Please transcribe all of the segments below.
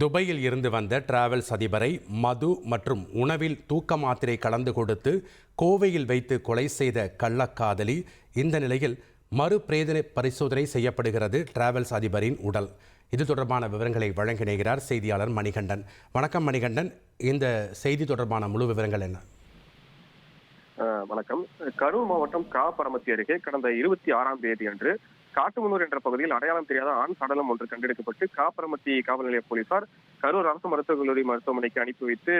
துபாயில் இருந்து வந்த டிராவல்ஸ் அதிபரை மது மற்றும் உணவில் தூக்க மாத்திரை கலந்து கொடுத்து கோவையில் வைத்து கொலை செய்த கள்ளக்காதலி. இந்த நிலையில் மறுபிரேத பரிசோதனை செய்யப்படுகிறது டிராவல்ஸ் அதிபரின் உடல். இது தொடர்பான விவரங்களை வழங்கினார் செய்தியாளர் மணிகண்டன். வணக்கம் மணிகண்டன், இந்த செய்தி தொடர்பான முழு விவரங்கள் என்ன? வணக்கம். கரூர் மாவட்டம் காப்பரமத்தி அருகே கடந்த 26ஆம் தேதி அன்று காட்டுமனூர் என்ற பகுதியில் அடையாளம் தெரியாத ஆண் சடலம் ஒன்று கண்டெடுக்கப்பட்டு காப்பரமத்தி காவல் நிலைய போலீசார் கரூர் அரசு மருத்துவக் கல்லூரி மருத்துவமனைக்கு அனுப்பி வைத்து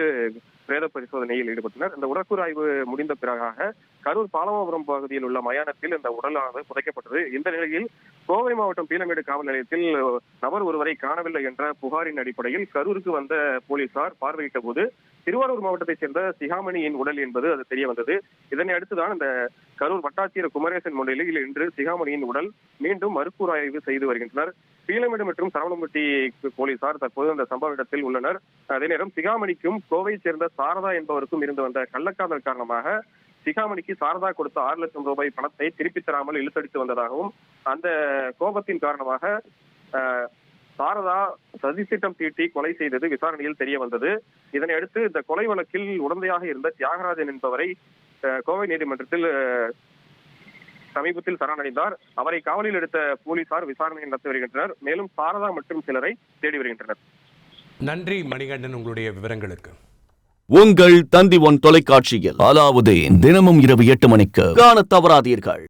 பிரேத பரிசோதனையில் ஈடுபட்டனர். இந்த உடற்கூறு ஆய்வு முடிந்த பிறகாக கரூர் பாலமாபுரம் பகுதியில் உள்ள மயானத்தில் இந்த உடலானது புதைக்கப்பட்டது. இந்த நிலையில் கோவை மாவட்டம் பீளமேடு காவல் நிலையத்தில் நபர் ஒருவரை காணவில்லை என்ற புகாரின் அடிப்படையில் கரூருக்கு வந்த போலீசார் பார்வையிட்ட போது திருவாரூர் மாவட்டத்தைச் சேர்ந்த சிகாமணியின் உடல் என்பது அது தெரிய வந்தது. இதனை அடுத்துதான் இந்த கரூர் வட்டாட்சியர் குமரேசன் முன்னிலையில் இன்று சிகாமணியின் உடல் மீண்டும் மறுக்கூறு ஆய்வு செய்து வருகின்றனர். பீளமேடு மற்றும் சரவணம்பட்டி போலீசார் தற்போது அந்த சம்பவ இடத்தில் உள்ளனர். அதே நேரம் சிகாமணிக்கும் கோவையைச் சேர்ந்த சாரதா என்பவருக்கும் இருந்து வந்த கள்ளக்காதல் காரணமாக சிகாமணிக்கு சாரதா கொடுத்த 6 லட்சம் ரூபாய் பணத்தை திருப்பித் தராமல் இழுத்தடித்து வந்ததாகவும், அந்த கோபத்தின் காரணமாக சாரதா சதித்திட்டம் தீட்டி கொலை செய்தது விசாரணையில் தெரிய வந்தது. இதனை அடுத்து இந்த கொலை வழக்கில் உடந்தையாக இருந்த தியாகராஜன் என்பவரை கோவை நீதிமன்றத்தில் சமீபத்தில் சரணடைந்தார். அவரை காவலில் எடுத்த போலீசார் விசாரணை நடத்தி வருகின்றனர். மேலும் சாரதா மற்றும் சிலரை தேடி வருகின்றனர். நன்றி மணிகண்டன், உங்களுடைய விவரங்களுக்கு. உங்கள் தந்தி ஒன் தொலைக்காட்சியில் அலாவுதீன் தினமும் இரவு 8 மணிக்கு காணத் தவறாதீர்கள்.